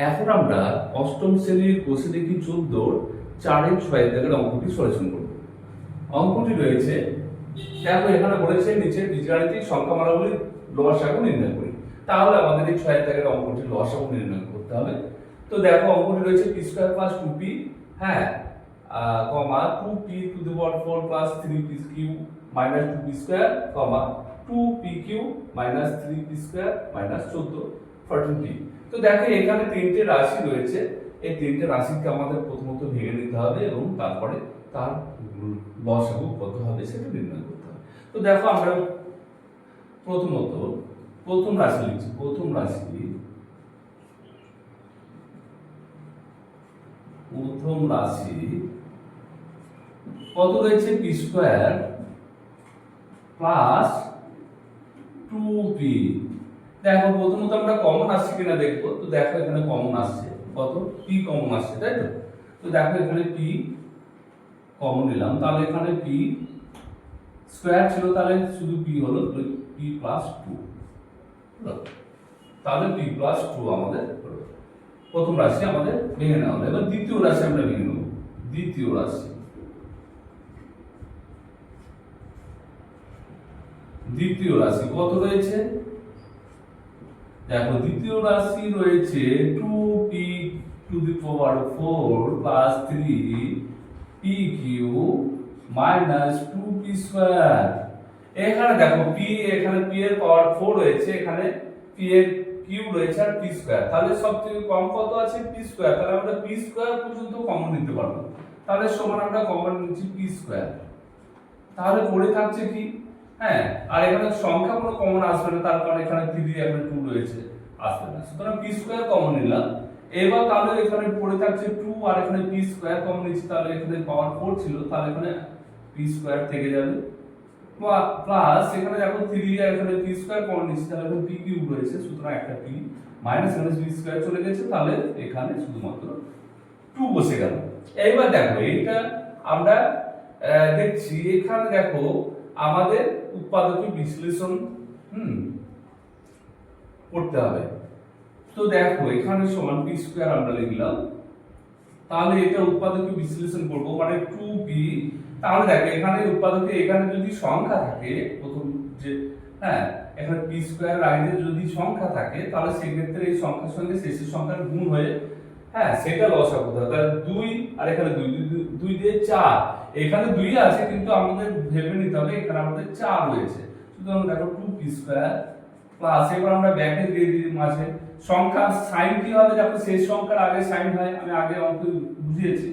এখন আমরা অষ্টম শ্রেণীর কোষে দেখি 14 4-এর 6-এর দাগের অঙ্কটি সলিউশন করব। অঙ্কটি রয়েছে, দেখো এখানে বলেছে নিচে বীজগাণিতিক সংখ্যামালাগুলি লসাগু নির্ণয় করি। তাহলে আমাদের এই 6-এর দাগের অঙ্কটি লসাগু নির্ণয় করতে হবে। তো দেখো অঙ্কটি রয়েছে p² + 2p, হ্যাঁ, কমা 2p to the power 4 plus 3pq minus 2p², comma 2pq minus 3p² minus 14t। তো দেখো এখানে তিনটে রাশি রয়েছে, এই তিনটে রাশিকে আমাদের প্রথমত ভেঙে নিতে হবে এবং তারপরে তার লসাগু কত হবে সেটা নির্ণয় করতে হবে। তো দেখো আমরা প্রথমত প্রথম রাশি লিখছি। প্রথম রাশি কত রয়েছে? p² plus 2p। দেখো প্রথমত আমরা কমন আসছে কিনা দেখবো। তো দেখো এখানে কমন আসছে, কত? p কমন আসছে, তাই তো? তো দেখো এখানে p কমন নিলাম, তাহলে এখানে p স্কয়ার ছিল, তাহলে শুধু p হলো p + 2, তাহলে p + 2 আমাদের হলো। প্রথম রাশি আমাদের ভেঙে নেওয়া হলো। এবার দ্বিতীয় রাশি আমরা ভেঙে নেব। দ্বিতীয় রাশি কত রয়েছে? দেখো দ্বিতীয় রাশি রয়েছে 2p to the power 4 plus 3pq minus 2p²। এখানে দেখো p, এখানে p এর পাওয়ার 4 রয়েছে, এখানে p এর কিউব রয়েছে আর p²। তাহলে সবথেকে কম কত আছে? p²। তাহলে আমরা p² পর্যন্ত কমন নিতে পারবো। তাহলে সমান আমরা কমন নিচ্ছি p²। তাহলে পড়ে থাকছে কি? হ্যাঁ, আর এখানে সংখ্যা কোনো কমন আসবে না, তার কারণ এখানে 3 এখানে 2 রয়েছে, আসবে না। সুতরাং p² কমন নিলাম। এবার তাহলে এখানে পড়ে থাকছে 2 আর এখানে p² কমন নিচ্ছি, তাহলে এখানে পাওয়ার 4 ছিল, তাহলে এখানে p² থেকে যাবে প্লাস এখানে দেখো 3 আর এখানে p² কমন নিচ্ছি, তাহলে এখানে p³ রয়েছে, সুতরাং একটা p মাইনাস এখানে p² চলে গেছে, তাহলে এখানে শুধুমাত্র 2 বসে গেল। এইবার দেখো এইটা আমরা দেখছি, এখানে দেখো আমাদের উৎপাদকে বিশ্লেষণ করতে হবে। তো দেখো এখানে সমান p² আমরা লিখলাম, তাহলে এটা উৎপাদকে বিশ্লেষণ করব মানে 2p। তাহলে দেখো এখানে উৎপাদকে এখানে যদি সংখ্যা থাকে, প্রথম যে, হ্যাঁ, এখানে p² এর আগে যদি সংখ্যা থাকে, তাহলে সেই ক্ষেত্রে এই সংখ্যার সঙ্গে শেষের সংখ্যার গুণ হয়ে, হ্যাঁ, সেটা লসাগু হবে। তাহলে 2 আর এখানে 2 দিয়ে 4, এখানে 2 আছে কিন্তু আমাদের ভেবে নিতে হবে এখানে আমাদের 4 রয়েছে। সুতরাং দেখো 2p² প্লাস, এবার আমরা ব্র্যাকেট দিয়ে দিই মাঝে। সংখ্যা সাইন কি হবে? দেখো শেষ সংখ্যার আগে সাইন হয়, আমি আগে অঙ্ক বুঝিয়েছি।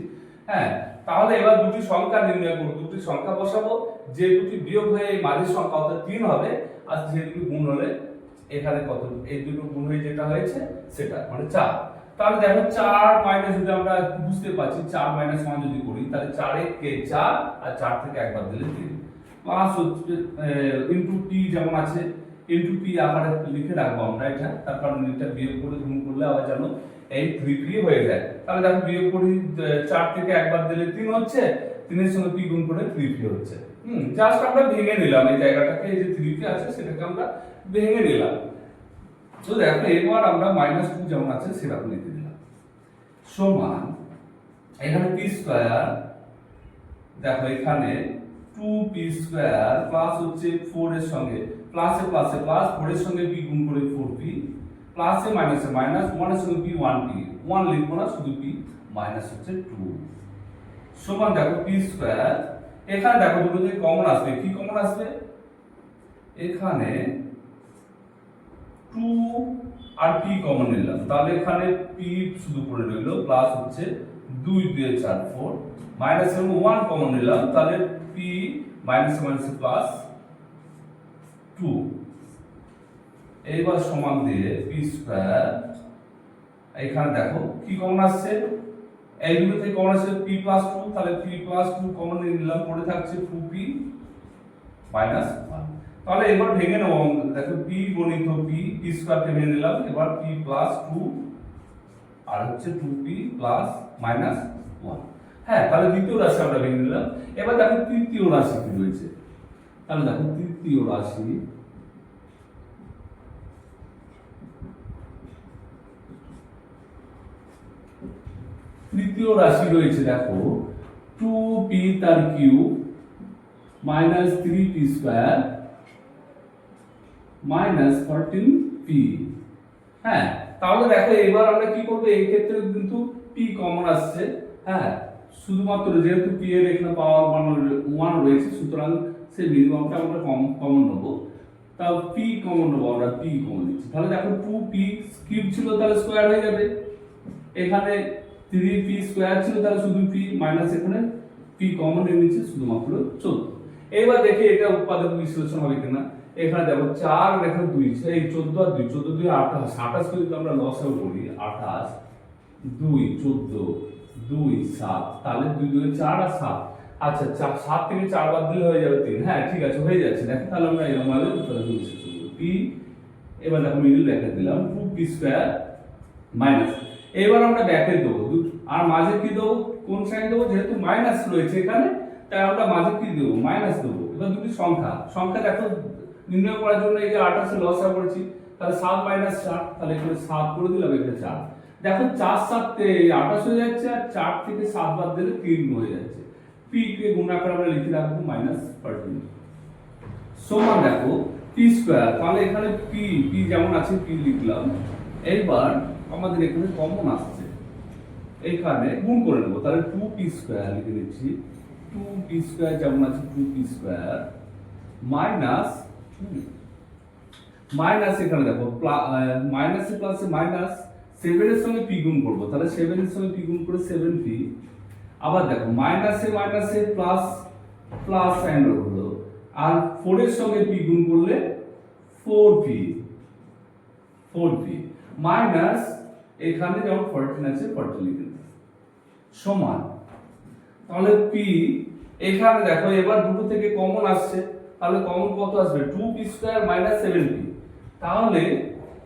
হ্যাঁ, তাহলে এবার দুটি সংখ্যা নির্ণয় করব, দুটি সংখ্যা বসাবো, যে দুটি বিয়োগ হয়ে এই মাঝের সংখ্যা অর্থাৎ 3 হবে, আর যে দুটি গুণ হলে এখানে কত, এই দুটো গুণ হয়ে যেটা হয়েছে সেটা মানে 4। তাহলে দেখো 4 মাইনাস, যদি আমরা বুঝতে পারছি 4 - 1 যদি করি, তাহলে 4 এ কে 4 আর 4 থেকে একবার দিলে 3 প্লাস হচ্ছে ইনটু p যেমন আছে, ইনটু p আকারে লিখে রাখবো আমরা এটা, তার কারণ এটা বিয়োগ করে গুণ করলে আবার জানো এই 3p হয়ে যায়। তাহলে দেখো বিয়োগ করি, 4 থেকে একবার দিলে 3 হচ্ছে, 3 এর সঙ্গে p গুণ করে 3p হচ্ছে। জাস্ট আমরা ভেঙে নিলাম এই জায়গাটাকে, এই যে 3p আছে সেটাকে আমরা ভেঙে নিলাম। তো দেখো এবার আমরা -2 যেমন আছে সেরকম লিখে দিলাম, সমান এখানে p², দেখো এখানে 2p² প্লাস হচ্ছে 4 এর সঙ্গে প্লাসে প্লাসে প্লাস, 4 এর সঙ্গে p গুণ করে 4p, প্লাসে মাইনাসে মাইনাস, 1 এর সঙ্গে p 1p, 1 লিখবো না, শুধু p, মাইনাস হচ্ছে 2, সমান দেখো p²। এখানে দেখো দুটো থেকে কমন আসবে, কি কমন আসবে? এখানে 2 আর p কমন নিলাম, তাহলে এখানে p শুধু পড়ে রইল, প্লাস হচ্ছে 2 দিয়ে 4 4, মাইনাস 1 কমন নিলাম, তাহলে p মাইনাস মাইনাস প্লাস 2। এইবার সমান দিয়ে p², এখানে দেখো কি কমন আসছে, এই দুটো থেকে কমন আসছে p + 2, তাহলে p + 2 কমন নিয়ে নিলাম, পড়ে থাকছে 2p - 1। তাহলে এবার ভেঙে নেব, দেখো p গণিত p² কে ভেঙে নিলাম, এবার p + 2 আর হচ্ছে 2p - 1। হ্যাঁ, তাহলে দ্বিতীয় রাশি আমরা ভেঙে নিলাম। এবার দেখো তৃতীয় রাশি কি রয়েছে, তাহলে দেখো তৃতীয় রাশি তৃতীয় রাশি রয়েছে দেখো 2p তার cube minus 3p square minus 14p। হ্যাঁ, তাহলে দেখো এবার আমরা কি করব, এই ক্ষেত্রে কিন্তু p কমন আসছে। হ্যাঁ, শুধুমাত্র যেহেতু p এর এখানে পাওয়ার 1 রয়েছে, সুতরাং সেই মিনিমামটা আমরা কমন নেব। তাও p কমন নেব, আমরা p কমন নিচ্ছি। তাহলে দেখো 2p কিউব ছিল, তাহলে স্কয়ার হয়ে যাবে। এখানে 3p স্কয়ার ছিল, তাহলে শুধু p মাইনাস এখানে p কমন নিয়ে নিচ্ছে, শুধুমাত্র 14। এবার দেখি এটা উৎপাদক বিশ্লেষণ হবে কিনা। এখানে দেখো 4 আর এখানে 2, এই 14 আর 2, 14 2 28, 28 করে যদি আমরা লসাগু করি 28 2 14 2 7, তাহলে 2 2 4 আর 7। আচ্ছা 7 থেকে 4 বাদ দিলে হয়ে যাবে 3। হ্যাঁ ঠিক আছে, হয়ে যাচ্ছে। দেখো তাহলে আমরা এরকম ভাবে উৎপাদক বিশ্লেষণ করব। p, এবার দেখো মিডল ব্র্যাকেট দিলাম 2p স্কয়ার মাইনাস, এবার আমরা ব্র্যাকেট দেব আর মাঝে কি দেব, কোন সাইন দেব, যেহেতু মাইনাস রয়েছে এখানে তাই আমরা মাঝে কি দেব, মাইনাস দেব। এবার দুটি সংখ্যা দেখো নির্ণয় করার জন্য এই যে 28 এর লসাগু করেছি, তাহলে 7 মাইনাস 4, তাহলে এখানে 7 করে দিলাম, এখানে 4। দেখো 4 7 তে 28 হয়ে যাচ্ছে, আর 4 থেকে 7 বাদ দিলে 3 হয়ে যাচ্ছে। p কে গুণ আকারে আমরা লিখে রাখবো মাইনাস 14 সমান দেখো p স্কয়ার, তাহলে এখানে p যেমন আছে p লিখলাম। এইবার আমাদের এখানে কমন আসছে, এইখানে গুণ করে নেব, তাহলে 2p স্কয়ার লিখে দিচ্ছি। 2p স্কয়ার যেমন আছে 2p স্কয়ার মাইনাস এখানে দেখো মাইনাসে প্লাসে মাইনাস 7 এর সঙ্গে p গুণ করব, তাহলে 7 এর সঙ্গে p গুণ করে 7p। আবার দেখো মাইনাসে প্লাস সাইন হলো, আর 4 এর সঙ্গে p গুণ করলে 4p মাইনাস এখানে যেমন 14 আছে 14 লিখে দিই সমান, তাহলে p এখানে দেখো এবার দুটো থেকে কমন আসছে, তাহলে কমন কত আসবে, 2p স্কয়ার মাইনাস 7p। তাহলে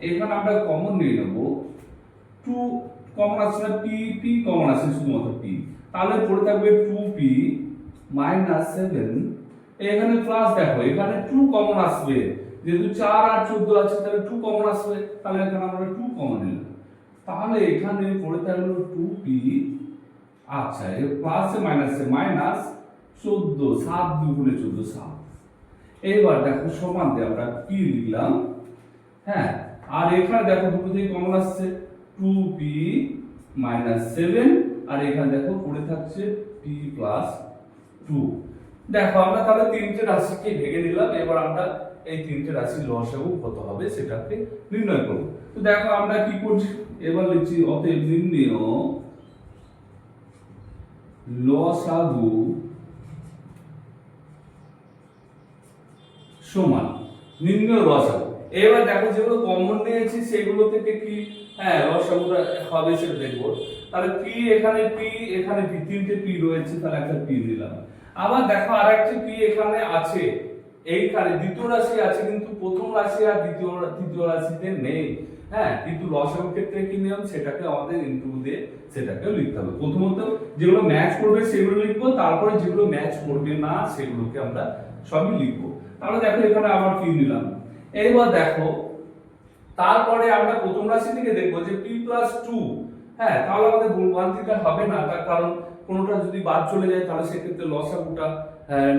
এখানে আমরা কমন নিয়ে নেব 2, কমন আসছে না, p কমন আসছে শুধুমাত্র p, তাহলে পড়ে থাকবে 2p মাইনাস 7। এখানে প্লাস দেখো এখানে 2 কমন আসবে, যেহেতু 4 আর 14 আছে তাহলে 2 কমন আসবে, তাহলে এখানে আমরা 2 কমন নিলাম। তাহলে এখানে পড়ে থাকলো 2p। আচ্ছা, এই প্লাসে মাইনাসে মাইনাস 14, 7 দুগুণে 14 7। এইবার দেখো সমান দিয়ে আমরা p লিখলাম। হ্যাঁ, আর এখানে দেখো দুটো থেকে কমন আসছে 2p মাইনাস 7, আর এখানে দেখো পড়ে থাকছে p প্লাস 2। দেখো আমরা তাহলে তিনটে রাশিকে ভেঙে নিলাম। এবার আমরা এই তিনটে রাশির লসাগু কত হবে সেটাকে নির্ণয় করব। তো দেখো আমরা কি করছি, এবার লিখছি অতএব নির্ণয় লসাগু সমান নির্ণয় লসাগু। এবার দেখো যেগুলো কমন নিয়েছি সেগুলো থেকে কি লসাগুটা হবে সেটা দেখবো। তাহলে p এখানে p তিনটে p রয়েছে, তাহলে একটা p দিলাম। আবার দেখো আরেকটা p এখানে আছে, এইখানে দ্বিতীয় রাশি আছে কিন্তু প্রথম রাশি আর তৃতীয় রাশিতে নেই। হ্যাঁ, কিন্তু লসাগুর ক্ষেত্রে কি নিয়ম, সেটাকে আমাদের ইনটু দিয়ে সেটাকেও লিখতে হবে। প্রথমত যেগুলো ম্যাচ করবে সেগুলো লিখবো, তারপরে যেগুলো ম্যাচ করবে না সেগুলোকে আমরা সবই লিখবো। তাহলে দেখো এখানে আবার কি নিলাম। এইবার দেখো তারপরে আমরা প্রথম রাশি থেকে দেখবো যে p প্লাস 2। হ্যাঁ, তাহলে আমাদের গুণভান্তিকা হবে না, তার কারণ কোনোটা যদি বাদ চলে যায় তাহলে সেক্ষেত্রে লসাগুটা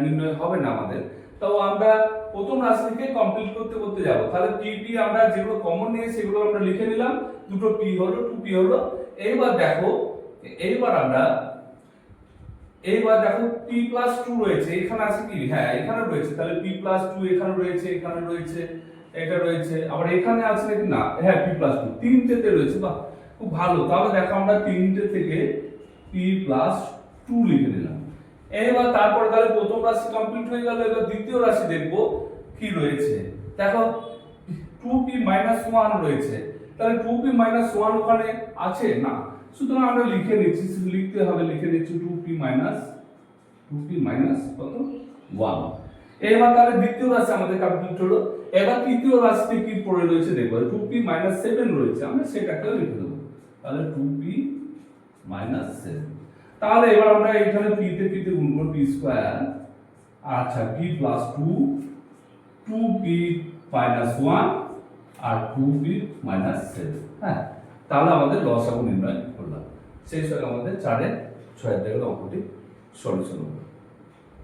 নির্ণয় হবে না আমাদের। তো আমরা প্রথম রাশি থেকে কমপ্লিট করতে যাব। তাহলে p আমরা যেগুলো কমন নিয়ে সেগুলো আমরা লিখে নিলাম, দুটো p হলো 2p হলো। এইবার দেখো p প্লাস 2 রয়েছে, এখানে আছে কি, হ্যাঁ এখানে রয়েছে, তাহলে p প্লাস 2 এখানে রয়েছে, এখানে রয়েছে, এটা রয়েছে, আবার এখানে আছে নাকি না, হ্যাঁ p প্লাস 2 তিনটেতে রয়েছে। বাহ, খুব ভালো। তাহলে দেখো আমরা তিনটে থেকে p প্লাস 2 লিখে নিলাম। এবার তারপরে তাহলে প্রথম রাশি কমপ্লিট হয়ে গেল। এবার দ্বিতীয় রাশি দেখব কি রয়েছে। দেখো 2p মাইনাস 1 রয়েছে, তাহলে 2p মাইনাস 1 ওখানে আছে না, সুতরাং আমরা লিখে নিচ্ছি, লিখতে হবে, লিখে নিচ্ছি 2p মাইনাস কত 1। এবার তাহলে দ্বিতীয় রাশি আমাদের কমপ্লিট হলো। এবার তৃতীয় রাশিতে কি পড়ে রয়েছে দেখো, 2p মাইনাস 7 রয়েছে, আমরা সেটাকেও লিখে দেবো। তাহলে 2p মাইনাস 7। তাহলে এবার আমরা এখানে p তে গুণ করব p স্কয়ার। আচ্ছা, p প্লাস 2 2p মাইনাস 1 আর 2p মাইনাস 7। হ্যাঁ, তাহলে আমাদের লসাগু নির্ণয় করলাম। শেষ হলে আমাদের 4-6 দাগের অঙ্কটি সলিউশন হবে।